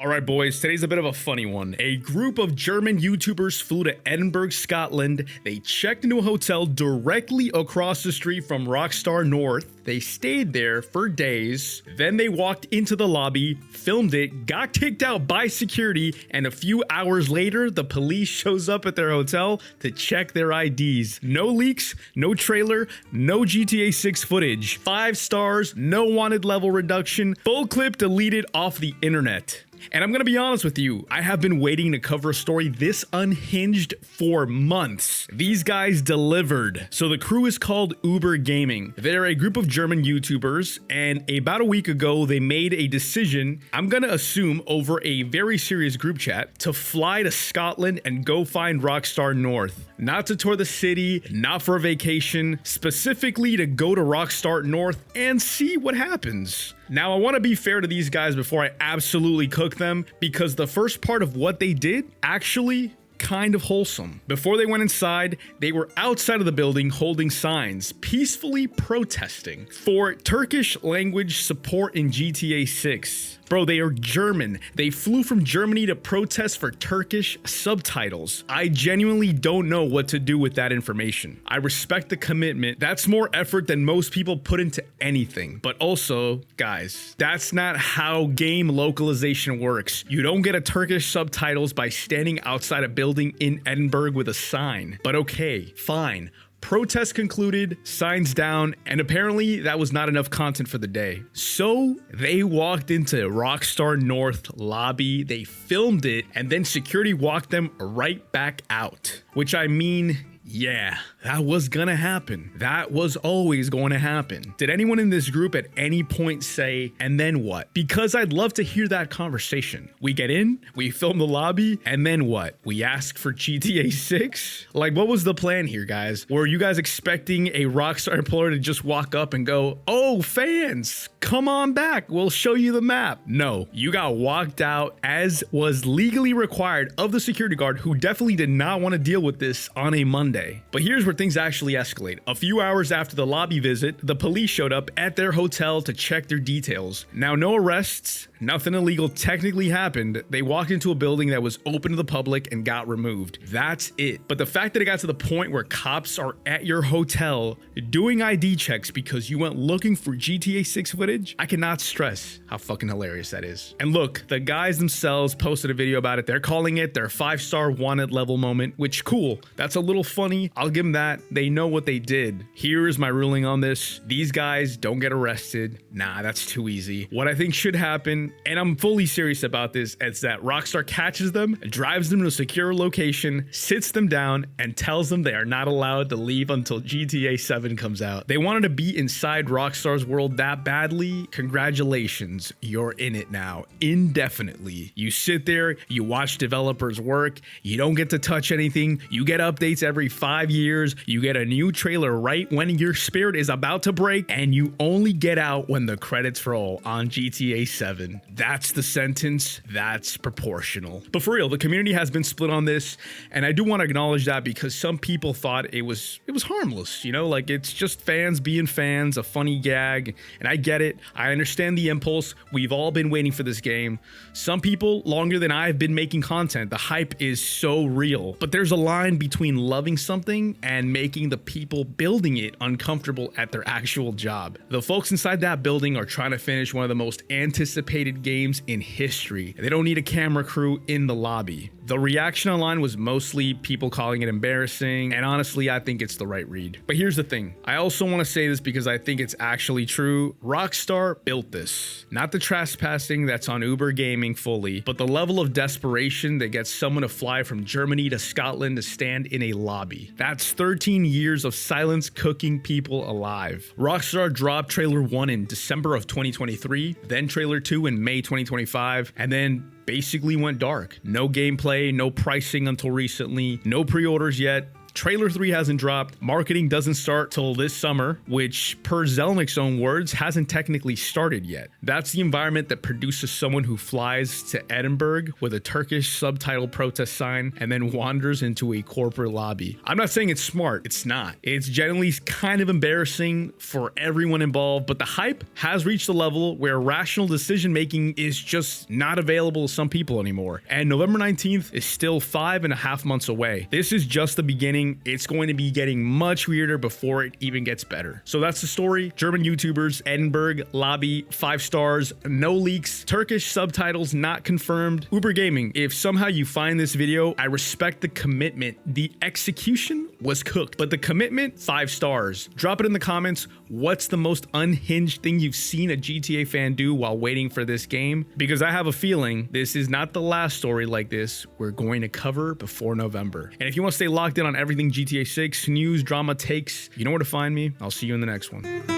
Alright boys, today's a bit of a funny one. A group of German YouTubers flew to Edinburgh, Scotland. They checked into a hotel directly across the street from Rockstar North. They stayed there for days. Then they walked into the lobby, filmed it, got kicked out by security, and a few hours later, the police shows up at their hotel to check their IDs. No leaks, no trailer, no GTA 6 footage. 5 stars, no wanted level reduction, full clip deleted off the internet. And I'm gonna be honest with you, I have been waiting to cover a story this unhinged for months. These guys delivered. So the crew is called Uber Gaming. They're a group of German YouTubers, and about a week ago, they made a decision, I'm gonna assume over a very serious group chat, to fly to Scotland and go find Rockstar North. Not to tour the city, not for a vacation, specifically to go to Rockstar North and see what happens. Now, I want to be fair to these guys before I absolutely cook them, because the first part of what they did actually kind of wholesome. Before they went inside, they were outside of the building holding signs, peacefully protesting for Turkish language support in GTA 6. Bro, they are German. They flew from Germany to protest for Turkish subtitles. I genuinely don't know what to do with that information. I respect the commitment. That's more effort than most people put into anything. But also, guys, that's not how game localization works. You don't get a Turkish subtitles by standing outside a building in Edinburgh with a sign. But okay, fine. Protest concluded, signs down, and apparently that was not enough content for the day. So they walked into Rockstar North lobby, they filmed it, and then security walked them right back out. Which I mean, yeah, that was gonna happen. That was always going to happen. Did anyone in this group at any point say, and then what? Because I'd love to hear that conversation. We get in, we film the lobby, and then what? We ask for GTA 6? Like, what was the plan here, guys? Were you guys expecting a Rockstar employee to just walk up and go, oh, fans, come on back, we'll show you the map? No, you got walked out as was legally required of the security guard, who definitely did not want to deal with this on a Monday. But here's where things actually escalate. A few hours after the lobby visit, the police showed up at their hotel to check their details. Now, no arrests, nothing illegal technically happened. They walked into a building that was open to the public and got removed. That's it. But the fact that it got to the point where cops are at your hotel doing ID checks because you went looking for GTA 6 footage, I cannot stress how fucking hilarious that is. And look, the guys themselves posted a video about it. They're calling it their 5-star wanted level moment, which cool. That's a little funny. I'll give them that. They know what they did. Here is my ruling on this. These guys don't get arrested. Nah, that's too easy. What I think should happen, and I'm fully serious about this, is that Rockstar catches them, drives them to a secure location, sits them down, and tells them they are not allowed to leave until GTA 7 comes out. They wanted to be inside Rockstar's world that badly. Congratulations, you're in it now, indefinitely. You sit there, you watch developers work, you don't get to touch anything, you get updates every 5 years, you get a new trailer right when your spirit is about to break, and you only get out when the credits roll on GTA 7. That's the sentence. That's proportional. But for real, the community has been split on this, and I do want to acknowledge that because some people thought it was harmless, you know, like it's just fans being fans, a funny gag, and I get it. I understand the impulse. We've all been waiting for this game. Some people, longer than I've been making content, the hype is so real. But there's a line between loving something and making the people building it uncomfortable at their actual job. The folks inside that building are trying to finish one of the most anticipated games in history. They don't need a camera crew in the lobby. The reaction online was mostly people calling it embarrassing, and honestly, I think it's the right read. But here's the thing. I also want to say this because I think it's actually true. Rockstar built this. Not the trespassing that's on Uber Gaming fully, but the level of desperation that gets someone to fly from Germany to Scotland to stand in a lobby. That's 13 years of silence cooking people alive. Rockstar dropped trailer 1 in December of 2023, then trailer 2 in May 2025, and then basically went dark. No gameplay, no pricing until recently, no pre-orders yet. Trailer 3 hasn't dropped. Marketing doesn't start till this summer, which per Zelnick's own words hasn't technically started yet. That's the environment that produces someone who flies to Edinburgh with a Turkish subtitle protest sign and then wanders into a corporate lobby. I'm not saying it's smart, it's not. It's generally kind of embarrassing for everyone involved, but the hype has reached a level where rational decision making is just not available to some people anymore. And November 19th is still 5.5 months away. This is just the beginning. It's going to be getting much weirder before it even gets better. So that's the story. German YouTubers, Edinburgh, lobby, 5 stars, no leaks, Turkish subtitles not confirmed. Uber Gaming, if somehow you find this video, I respect the commitment. The execution was cooked, but the commitment, 5 stars. Drop it in the comments. What's the most unhinged thing you've seen a GTA fan do while waiting for this game? Because I have a feeling this is not the last story like this we're going to cover before November. And if you want to stay locked in on everything GTA 6, news, drama, takes, you know where to find me. I'll see you in the next one.